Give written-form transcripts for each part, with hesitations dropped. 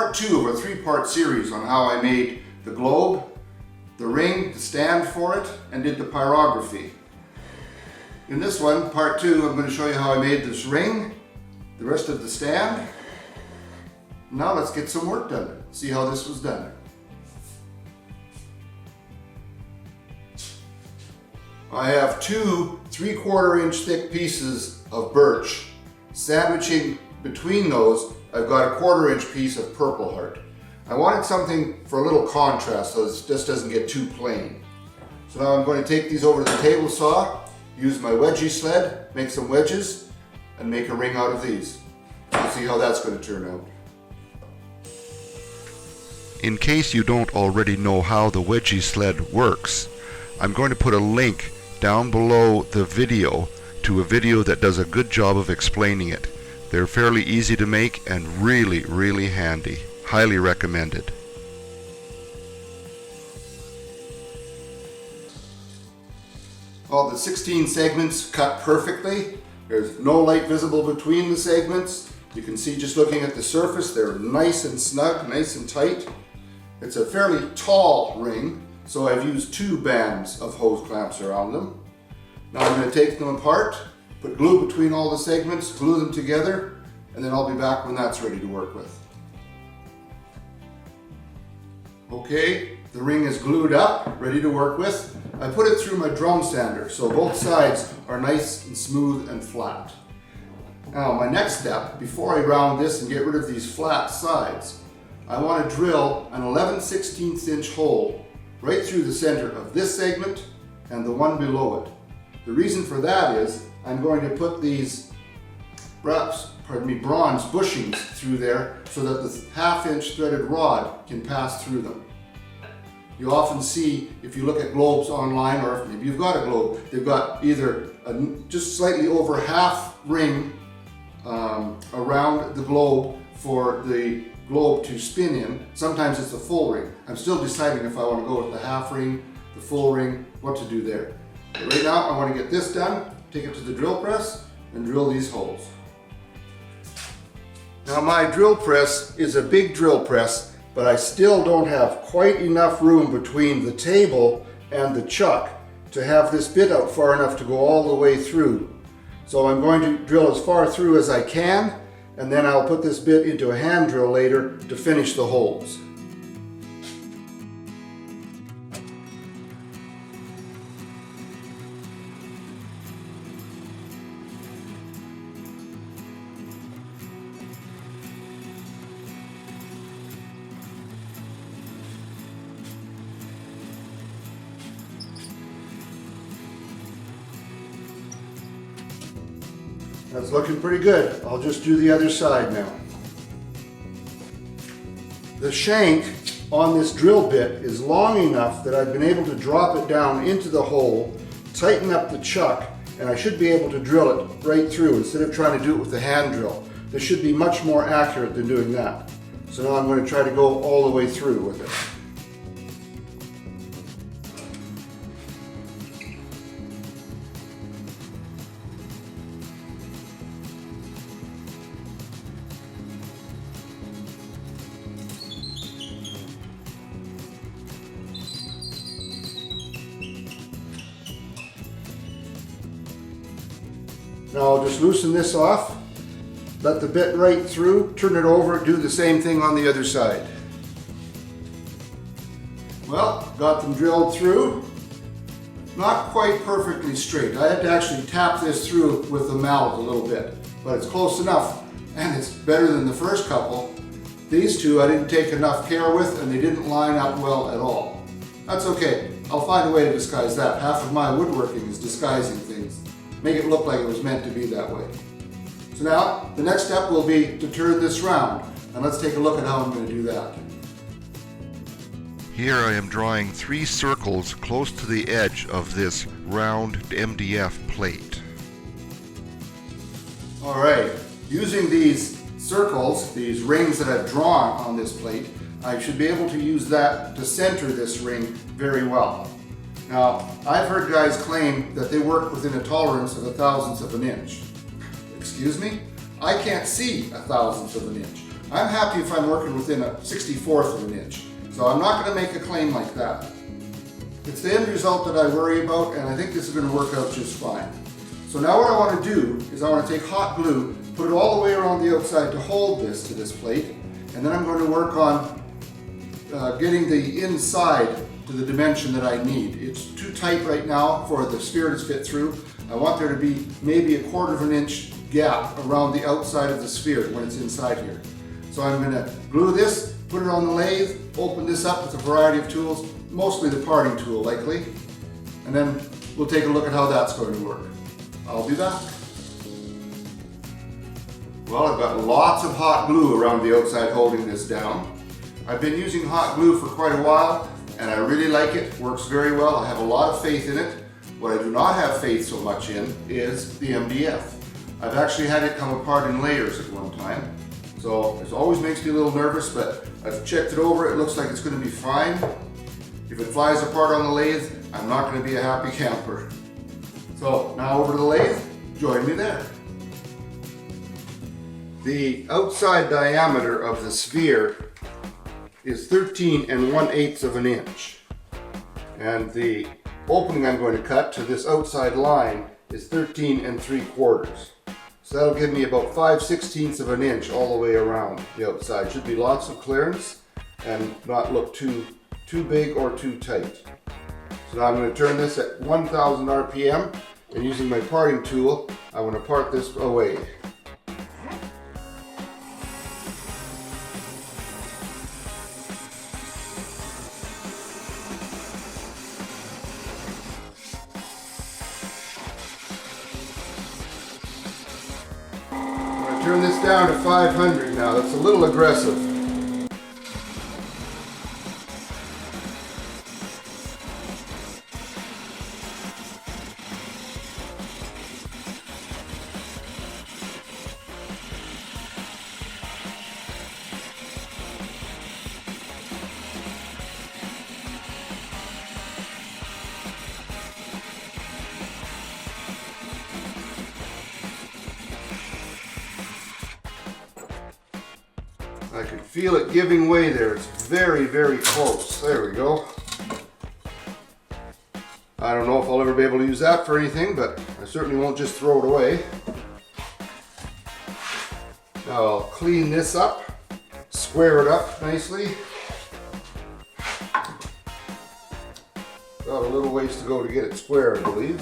part 2 of a 3-part series on how I made the globe, the ring, the stand for it, and did the pyrography. In this one, part 2, I'm going to show you how I made this ring, the rest of the stand. Now let's get some work done. See how this was done. I have 2 3/4 inch thick pieces of birch. Sandwiching between those, I've got a 1/4 inch piece of purple heart. I wanted something for a little contrast so this just doesn't get too plain. So now I'm going to take these over to the table saw, use my Wedgie sled, make some wedges, and make a ring out of these. We'll see how that's going to turn out. In case you don't already know how the Wedgie sled works, I'm going to put a link down below the video to a video that does a good job of explaining it. They're fairly easy to make and really handy. Highly recommended. All the 16 segments cut perfectly. There's no light visible between the segments. You can see just looking at the surface, they're nice and snug, nice and tight. It's a fairly tall ring, so I've used 2 bands of hose clamps around them. Now I'm going to take them apart, put glue between all the segments, glue them together, and then I'll be back when that's ready to work with. Okay, the ring is glued up, ready to work with. I put it through my drum sander, so both sides are nice and smooth and flat. Now my next step, before I round this and get rid of these flat sides, I want to drill an 11/16 inch hole right through the center of this segment and the one below it. The reason for that is I'm going to put these bronze bushings through there so that the 1/2 inch threaded rod can pass through them. You often see, if you look at globes online, or if maybe you've got a globe, they've got either just slightly over half ring around the globe for the globe to spin in. Sometimes it's a full ring. I'm still deciding if I want to go with the half ring, the full ring, what to do there. But right now I want to get this done, take it to the drill press, and drill these holes. Now my drill press is a big drill press, but I still don't have quite enough room between the table and the chuck to have this bit out far enough to go all the way through. So I'm going to drill as far through as I can, and then I'll put this bit into a hand drill later to finish the holes. That's looking pretty good. I'll just do the other side now. The shank on this drill bit is long enough that I've been able to drop it down into the hole, tighten up the chuck, and I should be able to drill it right through instead of trying to do it with the hand drill. This should be much more accurate than doing that. So now I'm going to try to go all the way through with it. Now I'll just loosen this off, let the bit right through, turn it over, do the same thing on the other side. Well, got them drilled through. Not quite perfectly straight. I had to actually tap this through with the mallet a little bit, but it's close enough, and it's better than the first couple. These two I didn't take enough care with, and they didn't line up well at all. That's okay. I'll find a way to disguise that. Half of my woodworking is disguising things. Make it look like it was meant to be that way. So now, the next step will be to turn this round, and let's take a look at how I'm going to do that. Here I am drawing 3 circles close to the edge of this round MDF plate. Alright, using these circles, these rings that I've drawn on this plate, I should be able to use that to center this ring very well. Now, I've heard guys claim that they work within a tolerance of 1/1000th of an inch. Excuse me? I can't see 1/1000th of an inch. I'm happy if I'm working within a 64th of an inch. So I'm not going to make a claim like that. It's the end result that I worry about, and I think this is going to work out just fine. So now what I want to do is I want to take hot glue, put it all the way around the outside to hold this to this plate, and then I'm going to work on getting the inside to the dimension that I need. It's too tight right now for the sphere to fit through. I want there to be maybe a 1/4 of an inch gap around the outside of the sphere when it's inside here. So I'm going to glue this, put it on the lathe, open this up with a variety of tools, mostly the parting tool likely, and then we'll take a look at how that's going to work. I'll be back. Well, I've got lots of hot glue around the outside holding this down. I've been using hot glue for quite a while, and I really like it. Works very well. I have a lot of faith in it. What I do not have faith so much in is the MDF. I've actually had it come apart in layers at one time. So it always makes me a little nervous, but I've checked it over. It looks like it's going to be fine. If it flies apart on the lathe, I'm not going to be a happy camper. So now over to the lathe, join me there. The outside diameter of the sphere is 13 1/8 of an inch. And the opening I'm going to cut to this outside line is 13 3/4. So that'll give me about 5/16 of an inch all the way around the outside. Should be lots of clearance and not look too big or too tight. So now I'm going to turn this at 1000 RPM, and using my parting tool, I want to part this away. Turn this down to 500 now. That's a little aggressive. I can feel it giving way there. It's very, very close. There we go. I don't know if I'll ever be able to use that for anything, but I certainly won't just throw it away. Now I'll clean this up, square it up nicely. Got a little ways to go to get it square, I believe.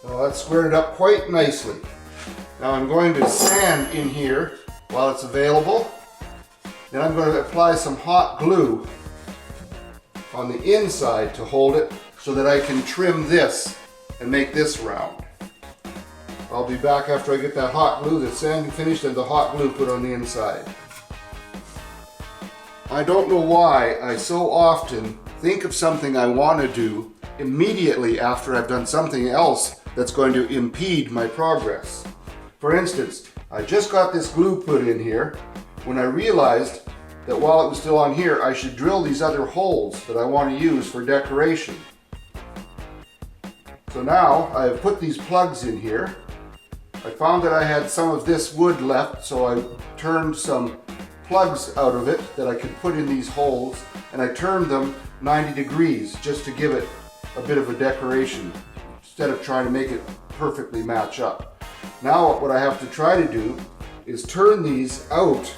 Well, that's squared it up quite nicely. Now I'm going to sand in here while it's available. Then I'm going to apply some hot glue on the inside to hold it so that I can trim this and make this round. I'll be back after I get that hot glue, the sanding finished, and the hot glue put on the inside. I don't know why I so often think of something I want to do immediately after I've done something else that's going to impede my progress. For instance, I just got this glue put in here when I realized that while it was still on here, I should drill these other holes that I want to use for decoration. So now I have put these plugs in here. I found that I had some of this wood left, so I turned some plugs out of it that I could put in these holes, and I turned them 90 degrees just to give it a bit of a decoration instead of trying to make it perfectly match up. Now what I have to try to do is turn these out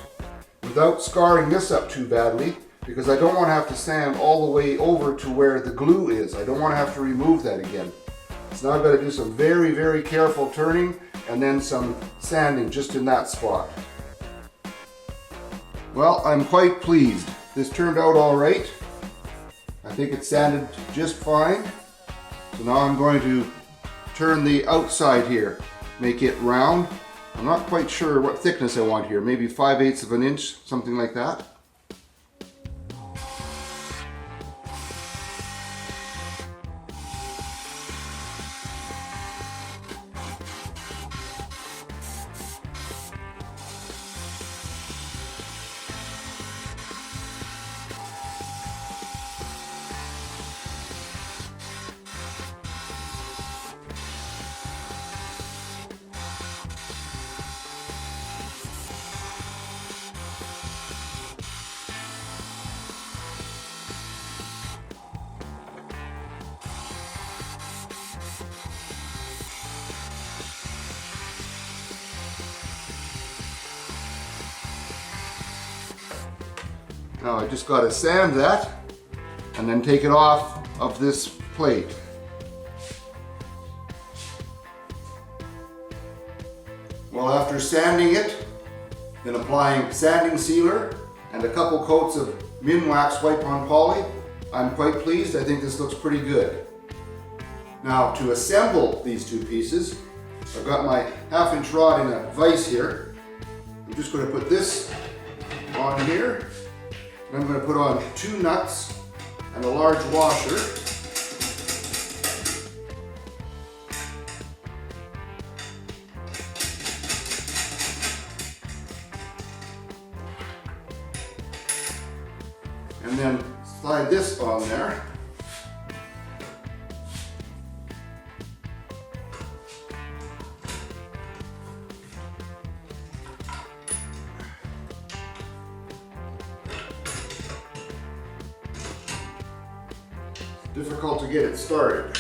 without scarring this up too badly, because I don't want to have to sand all the way over to where the glue is. I don't want to have to remove that again. So now I've got to do some very, very careful turning and then some sanding just in that spot. Well, I'm quite pleased. This turned out all right. I think it sanded just fine. So now I'm going to turn the outside here, make it round. I'm not quite sure what thickness I want here, maybe 5/8 of an inch, something like that. Now I just got to sand that and then take it off of this plate. Well, after sanding it, then applying sanding sealer and a couple coats of Minwax wipe-on poly, I'm quite pleased. I think this looks pretty good. Now to assemble these two pieces, I've got my 1/2-inch rod in a vise here. I'm just going to put this on here. And I'm going to put on 2 nuts and a large washer. And then slide this on there. Difficult to get it started.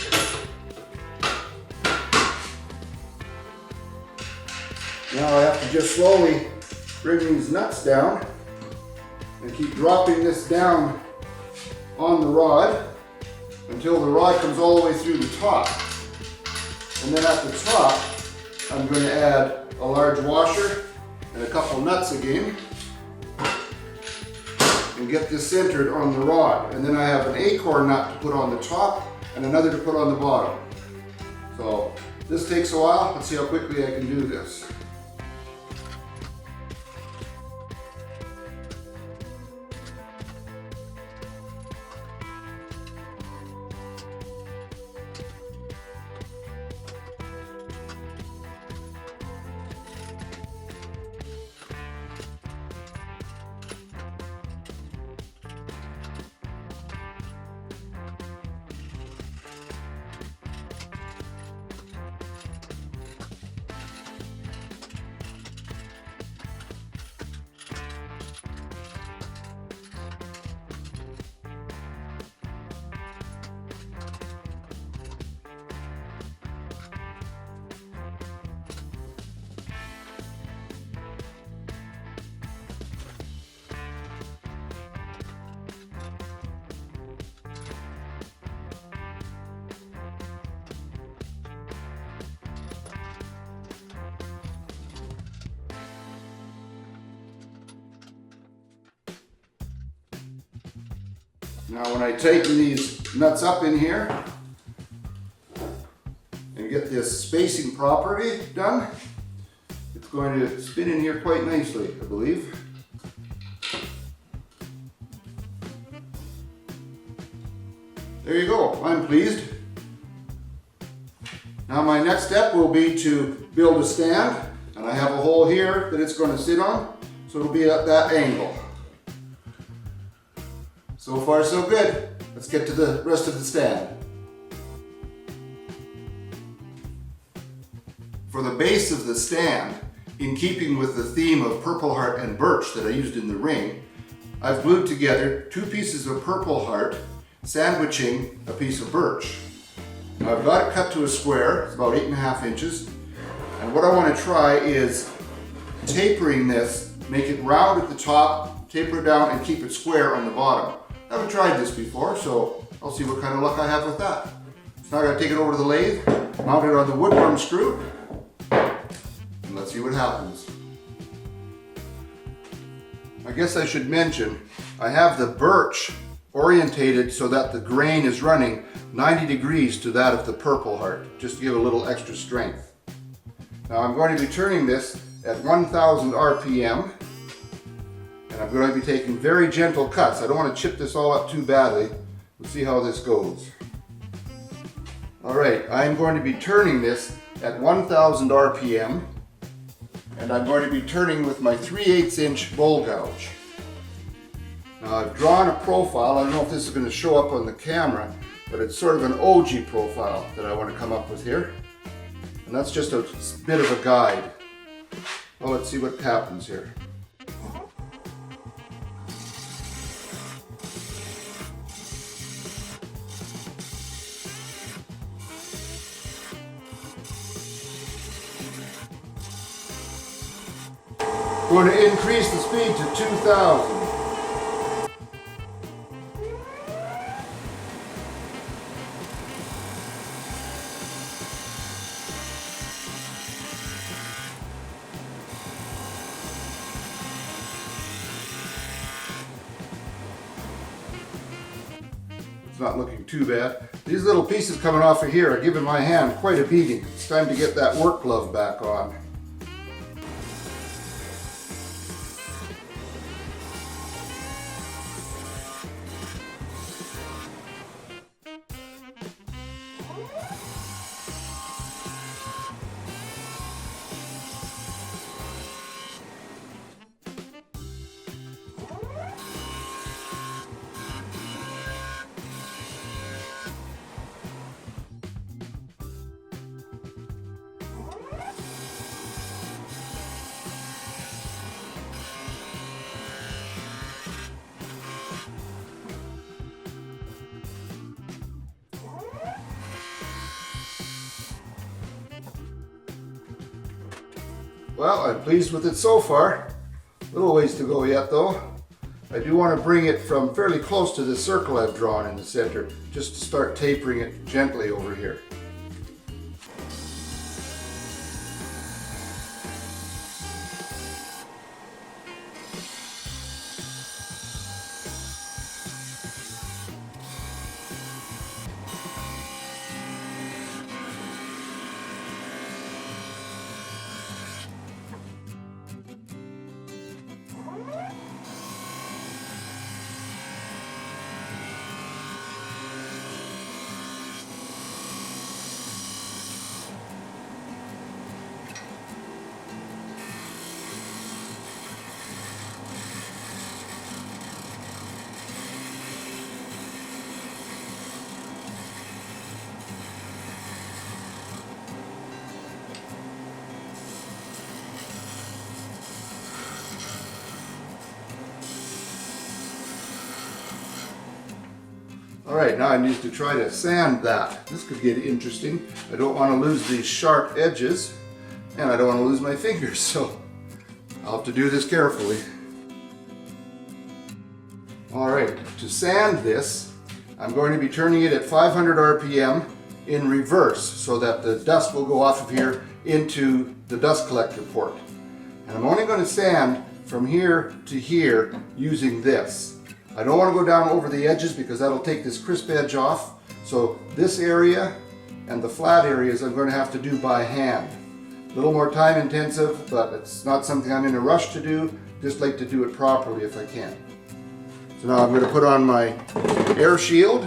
Now I have to just slowly bring these nuts down and keep dropping this down on the rod until the rod comes all the way through the top. And then at the top, I'm going to add a large washer and a couple nuts again and get this centered on the rod. And then I have an acorn nut to put on the top and another to put on the bottom. So this takes a while. Let's see how quickly I can do this. Now when I tighten these nuts up in here and get this spacing properly done, it's going to spin in here quite nicely, I believe. There you go, I'm pleased. Now my next step will be to build a stand, and I have a hole here that it's going to sit on, so it'll be at that angle. So far so good. Let's get to the rest of the stand. For the base of the stand, in keeping with the theme of Purple Heart and birch that I used in the ring, I've glued together 2 pieces of Purple Heart sandwiching a piece of birch. Now I've got it cut to a square, it's about 8.5 inches, and what I want to try is tapering this, make it round at the top, taper it down and keep it square on the bottom. I haven't tried this before, so I'll see what kind of luck I have with that. So now I gotta take it over to the lathe, mount it on the woodworm screw, and let's see what happens. I guess I should mention, I have the birch orientated so that the grain is running 90 degrees to that of the Purple Heart, just to give a little extra strength. Now I'm going to be turning this at 1000 RPM, and I'm going to be taking very gentle cuts. I don't want to chip this all up too badly. We'll see how this goes. Alright, I'm going to be turning this at 1000 RPM, and I'm going to be turning with my 3/8 inch bowl gouge. Now I've drawn a profile. I don't know if this is going to show up on the camera, but it's sort of an OG profile that I want to come up with here. And that's just a bit of a guide. Well, let's see what happens here. Going to increase the speed to 2000. It's not looking too bad. These little pieces coming off of here are giving my hand quite a beating. It's time to get that work glove back on. Well, I'm pleased with it so far. A little ways to go yet though. I do want to bring it from fairly close to the circle I've drawn in the center, just to start tapering it gently over here. Alright, now I need to try to sand that. This could get interesting. I don't want to lose these sharp edges, and I don't want to lose my fingers, so I'll have to do this carefully. Alright, to sand this, I'm going to be turning it at 500 RPM in reverse so that the dust will go off of here into the dust collector port. And I'm only going to sand from here to here using this. I don't want to go down over the edges because that'll take this crisp edge off. So this area and the flat areas I'm going to have to do by hand. A little more time intensive, but it's not something I'm in a rush to do. Just like to do it properly if I can. So now I'm going to put on my air shield.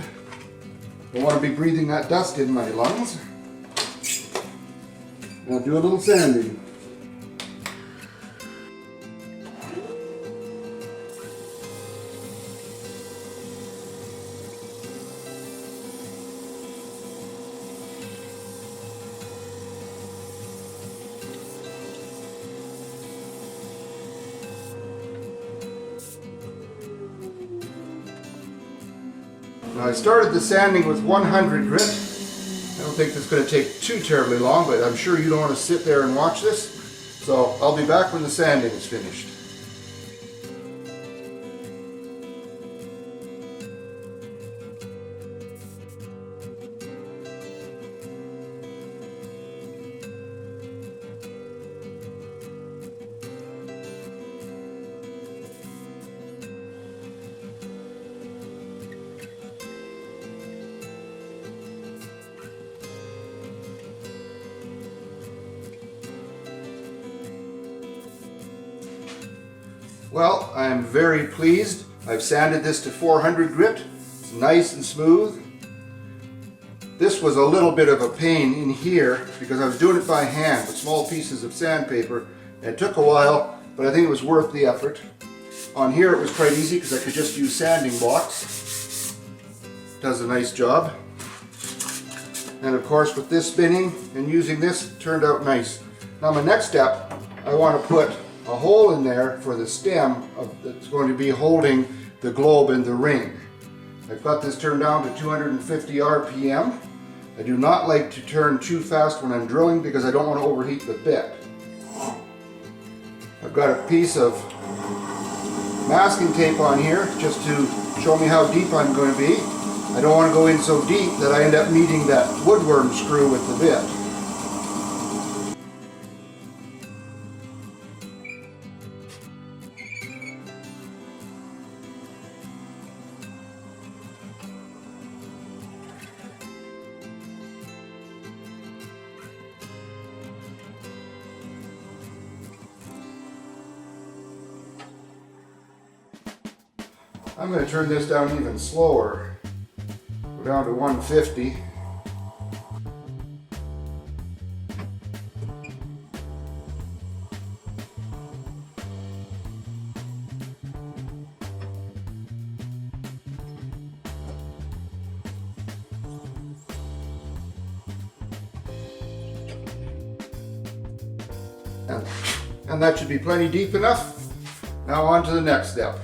Don't want to be breathing that dust in my lungs. And I'll do a little sanding. Now I started the sanding with 100 grit. I don't think it's going to take too terribly long, but I'm sure you don't want to sit there and watch this. So I'll be back when the sanding is finished. Well, I am very pleased. I've sanded this to 400 grit. It's nice and smooth. This was a little bit of a pain in here because I was doing it by hand with small pieces of sandpaper. It took a while, but I think it was worth the effort. On here it was quite easy because I could just use sanding blocks. Does a nice job. And of course with this spinning and using this, it turned out nice. Now my next step, I want to put a hole in there for the stem that's going to be holding the globe in the ring. I've got this turned down to 250 RPM. I do not like to turn too fast when I'm drilling because I don't want to overheat the bit. I've got a piece of masking tape on here just to show me how deep I'm going to be. I don't want to go in so deep that I end up needing that woodworm screw with the bit. I'm going to turn this down even slower. Go down to 150. And that should be plenty deep enough. Now on to the next step.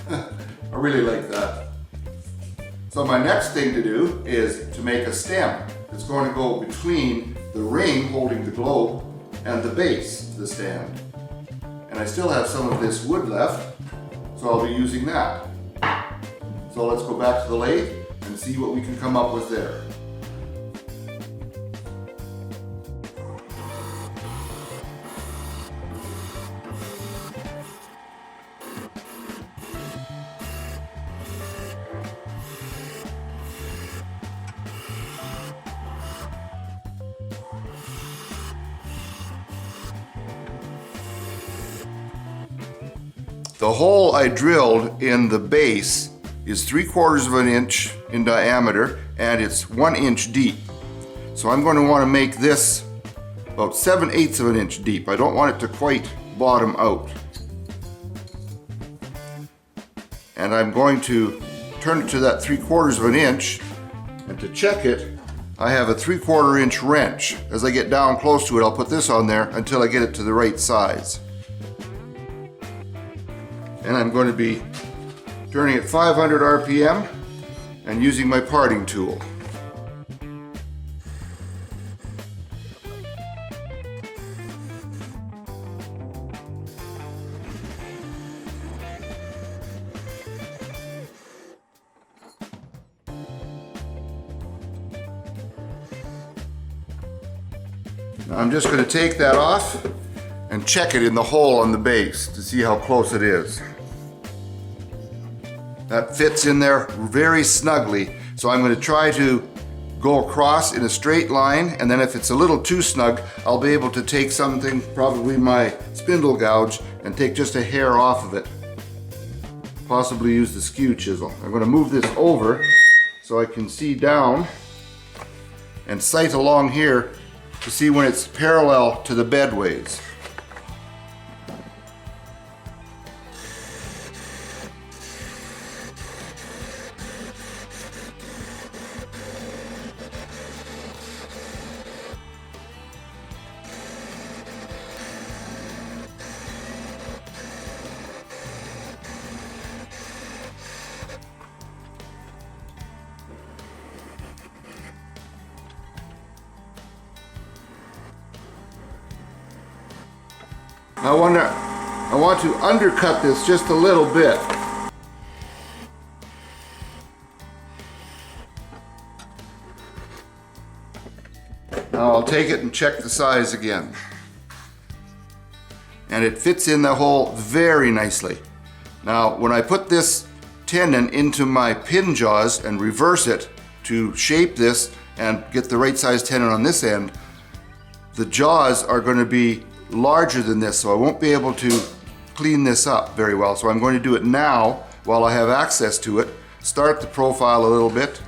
I really like that. So my next thing to do is to make a stem that's going to go between the ring holding the globe and the base of the stand. And I still have some of this wood left, so I'll be using that. So let's go back to the lathe and see what we can come up with there. The hole I drilled in the base is 3/4 of an inch in diameter and it's 1 inch deep. So I'm going to want to make this about 7/8 of an inch deep. I don't want it to quite bottom out. And I'm going to turn it to that 3/4 of an inch, and to check it, I have a 3/4 inch wrench. As I get down close to it, I'll put this on there until I get it to the right size. And I'm going to be turning at 500 RPM and using my parting tool. Now I'm just going to take that off and check it in the hole on the base to see how close it is. That fits in there very snugly, so I'm going to try to go across in a straight line, and then if it's a little too snug, I'll be able to take something, probably my spindle gouge, and take just a hair off of it. Possibly use the skew chisel. I'm going to move this over so I can see down and sight along here to see when it's parallel to the bedways. I want to undercut this just a little bit. Now I'll take it and check the size again. And it fits in the hole very nicely. Now when I put this tenon into my pin jaws and reverse it to shape this and get the right size tenon on this end, the jaws are going to be larger than this, so I won't be able to clean this up very well. So I'm going to do it now while I have access to it, start the profile a little bit,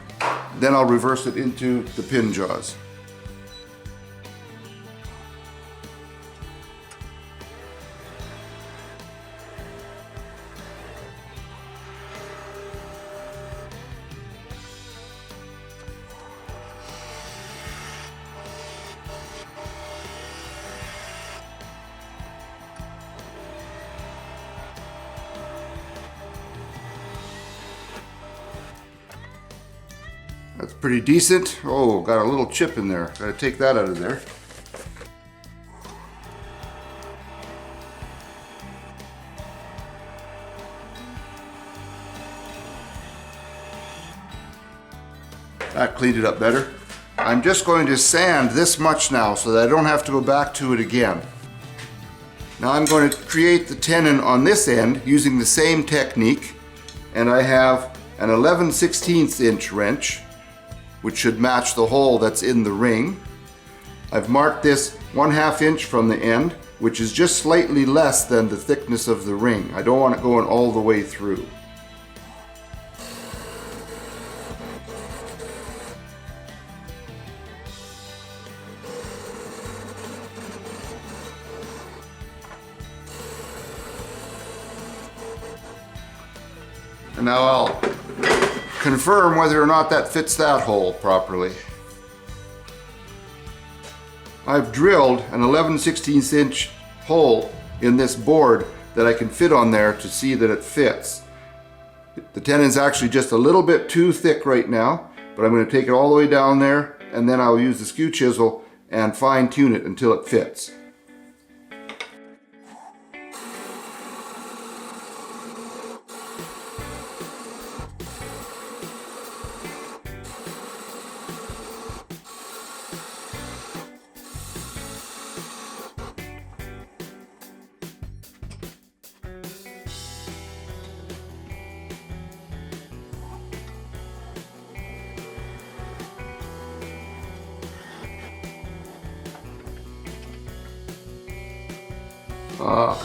then I'll reverse it into the pin jaws. That's pretty decent. Oh, got a little chip in there. Got to take that out of there. That cleaned it up better. I'm just going to sand this much now so that I don't have to go back to it again. Now I'm going to create the tenon on this end using the same technique, and I have an 11/16 inch wrench, which should match the hole that's in the ring. I've marked this 1/2 inch from the end, which is just slightly less than the thickness of the ring. I don't want it going all the way through. And now I'll confirm whether or not that fits that hole properly. I've drilled an 11/16 inch hole in this board that I can fit on there to see that it fits. The tenon's actually just a little bit too thick right now, but I'm going to take it all the way down there, and then I'll use the skew chisel and fine tune it until it fits.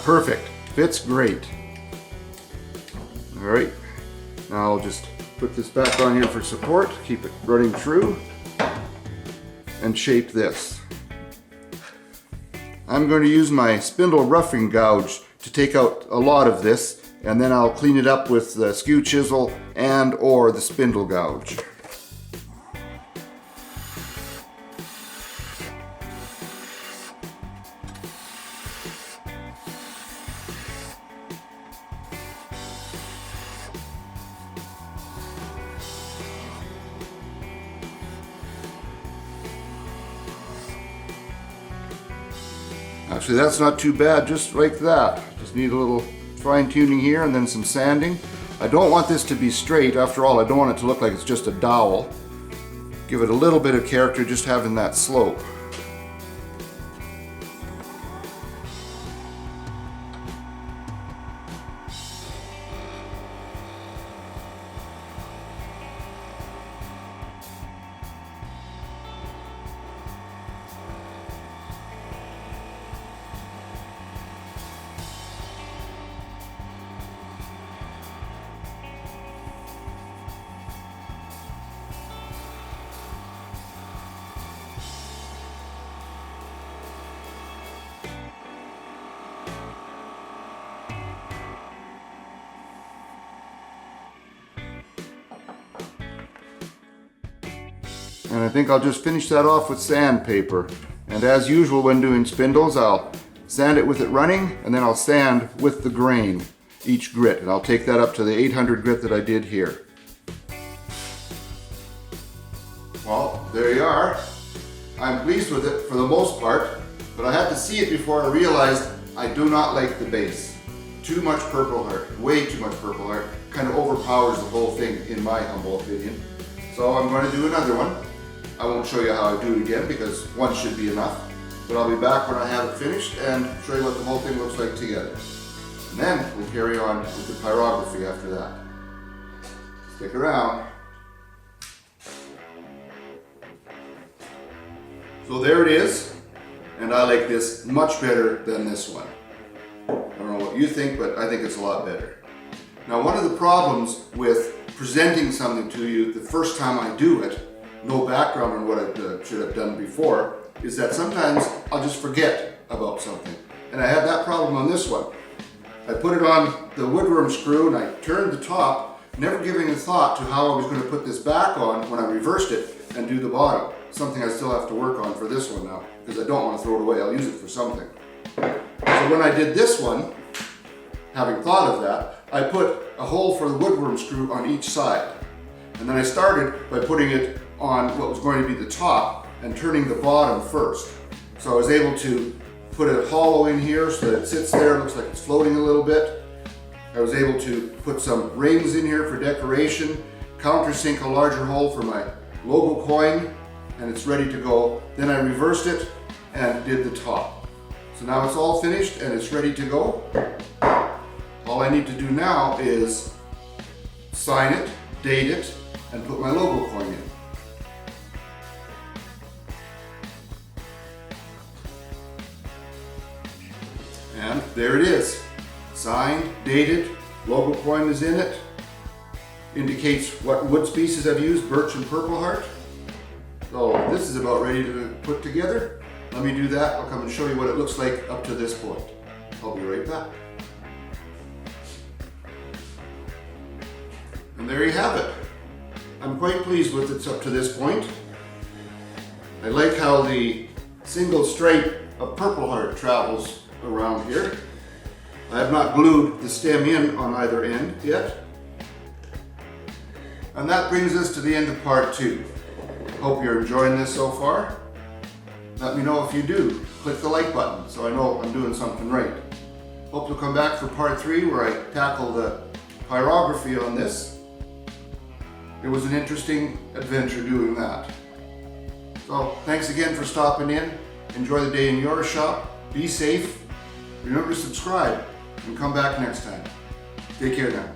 Perfect. Fits great. All right. Now I'll just put this back on here for support, keep it running true, and shape this. I'm going to use my spindle roughing gouge to take out a lot of this, and then I'll clean it up with the skew chisel and or the spindle gouge. Actually, that's not too bad, just like that. Just need a little fine tuning here and then some sanding. I don't want this to be straight. After all, I don't want it to look like it's just a dowel. Give it a little bit of character just having that slope. And I think I'll just finish that off with sandpaper. And as usual when doing spindles, I'll sand it with it running, and then I'll sand with the grain each grit. And I'll take that up to the 800 grit that I did here. Well, there you are. I'm pleased with it for the most part, but I had to see it before I realized I do not like the base. Too much Purple Heart, way too much Purple Heart. Kind of overpowers the whole thing in my humble opinion. So I'm going to do another one. I won't show you how I do it again because one should be enough, but I'll be back when I have it finished and show you what the whole thing looks like together. And then we'll carry on with the pyrography after that. Stick around. So there it is, and I like this much better than this one. I don't know what you think, but I think it's a lot better. Now, one of the problems with presenting something to you the first time I do it, no background on what I should have done before, is that sometimes I'll just forget about something. And I had that problem on this one. I put it on the woodworm screw and I turned the top, never giving a thought to how I was going to put this back on when I reversed it and do the bottom. Something I still have to work on for this one now, because I don't want to throw it away. I'll use it for something. So when I did this one, having thought of that, I put a hole for the woodworm screw on each side. And then I started by putting it on what was going to be the top and turning the bottom first. So I was able to put a hollow in here so that it sits there, looks like it's floating a little bit. I was able to put some rings in here for decoration, countersink a larger hole for my logo coin, and it's ready to go. Then I reversed it and did the top. So now it's all finished and it's ready to go. All I need to do now is sign it, date it, and put my logo coin in. there it is. Signed, dated, logo coin is in it. Indicates what wood species I've used, birch and purple heart. So this is about ready to put together. Let me do that. I'll come and show you what it looks like up to this point. I'll be right back. And there you have it. I'm quite pleased with it up to this point. I like how the single stripe of purple heart travels around here. I have not glued the stem in on either end yet. And that brings us to the end of part 2. Hope you're enjoying this so far. Let me know if you do. Click the like button so I know I'm doing something right. Hope you'll come back for part 3 where I tackle the pyrography on this. It was an interesting adventure doing that. So thanks again for stopping in. Enjoy the day in your shop. Be safe. Remember to subscribe and come back next time. Take care now.